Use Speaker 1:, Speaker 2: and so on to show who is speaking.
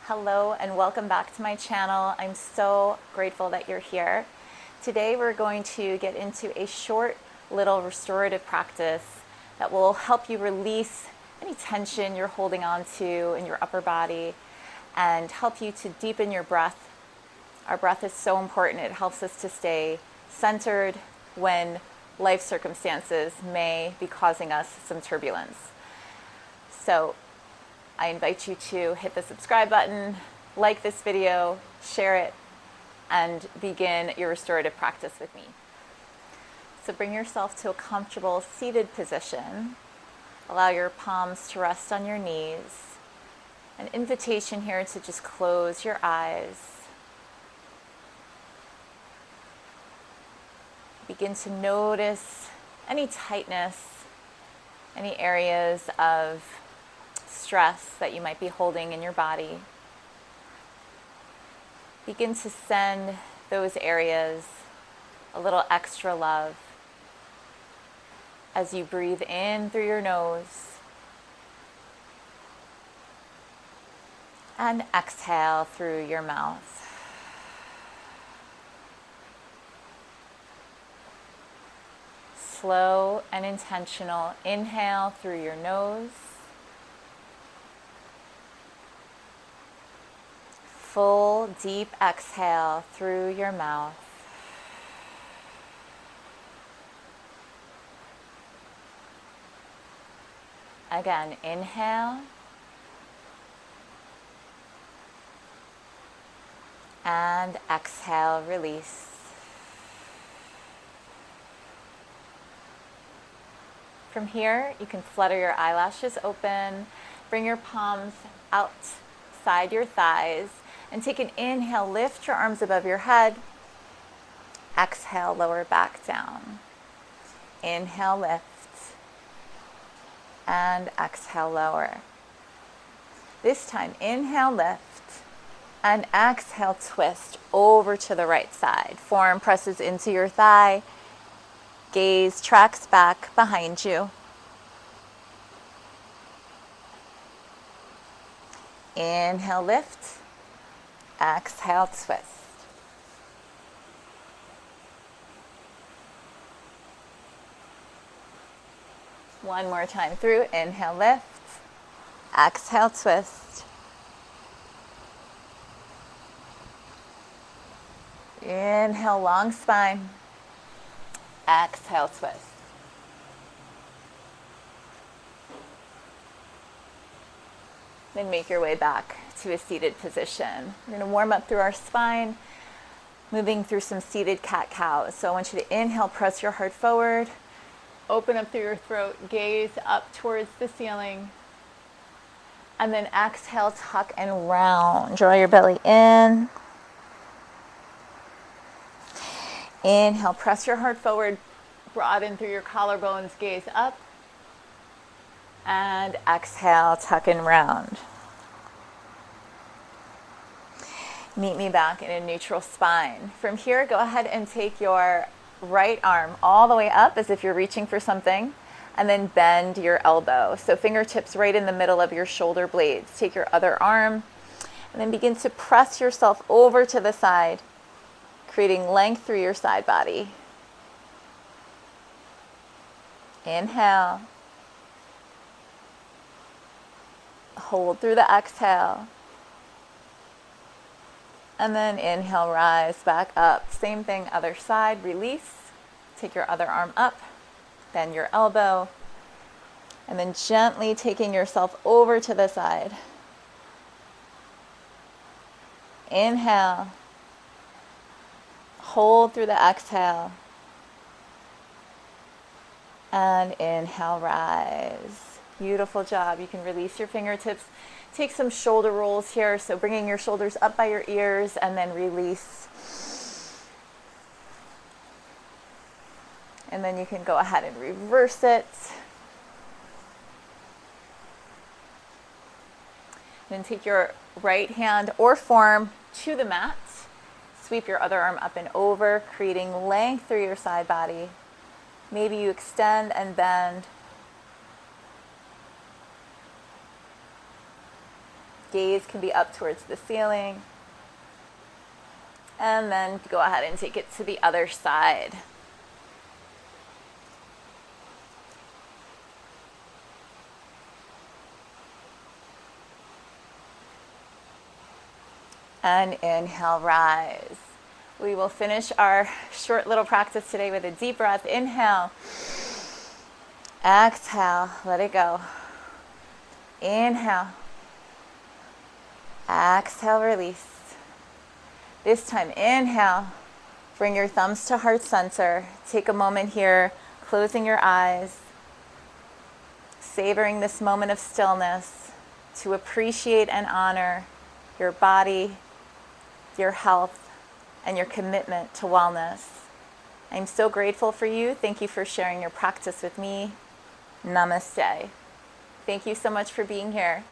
Speaker 1: Hello and welcome back to my channel. I'm so grateful that you're here. Today we're going to get into a short little restorative practice that will help you release any tension you're holding on to in your upper body and help you to deepen your breath. Our breath is so important. It helps us to stay centered when life circumstances may be causing us some turbulence. So I invite you to hit the subscribe button, like this video, share it, and begin your restorative practice with me. So bring yourself to a comfortable seated position. Allow your palms to rest on your knees. An invitation here to just close your eyes. Begin to notice any tightness, any areas of stress that you might be holding in your body. Begin to send those areas a little extra love as you breathe in through your nose and exhale through your mouth. Slow and intentional inhale through your nose. Full deep exhale through your mouth. Again, inhale. And exhale, release. From here, you can flutter your eyelashes open, bring your palms outside your thighs, and take an inhale, lift your arms above your head. Exhale, lower back down. Inhale, lift. And exhale, lower. This time, inhale, lift. And exhale, twist over to the right side. Forearm presses into your thigh. Gaze tracks back behind you. Inhale, lift. Exhale, twist. One more time through. Inhale, lift. Exhale, twist. Inhale, long spine. Exhale, twist. Then make your way back to a seated position. We're going to warm up through our spine, moving through some seated cat-cow. So I want you to inhale, press your heart forward, open up through your throat, gaze up towards the ceiling, and then exhale, tuck and round. Draw your belly in. Inhale, press your heart forward, broaden through your collarbones, gaze up, and exhale, tuck and round. Meet me back in a neutral spine. From here, go ahead and take your right arm all the way up as if you're reaching for something, and then bend your elbow. So fingertips right in the middle of your shoulder blades. Take your other arm, and then begin to press yourself over to the side, creating length through your side body. Inhale. Hold through the exhale. And then inhale, rise back up. Same thing, other side, release. Take your other arm up, bend your elbow, and then gently taking yourself over to the side. Inhale. Hold through the exhale. And inhale, rise. Beautiful job. You can release your fingertips. Take some shoulder rolls here. So bringing your shoulders up by your ears and then release. And then you can go ahead and reverse it. Then take your right hand or forearm to the mat. Sweep your other arm up and over, creating length through your side body. Maybe you extend and bend. Gaze can be up towards the ceiling. And then go ahead and take it to the other side. And inhale, rise. We will finish our short little practice today with a deep breath. Inhale. Exhale, let it go. Inhale. Exhale, release. This time, inhale. Bring your thumbs to heart center. Take a moment here, closing your eyes, savoring this moment of stillness to appreciate and honor your body, your health, and your commitment to wellness. I'm so grateful for you. Thank you for sharing your practice with me. Namaste. Thank you so much for being here.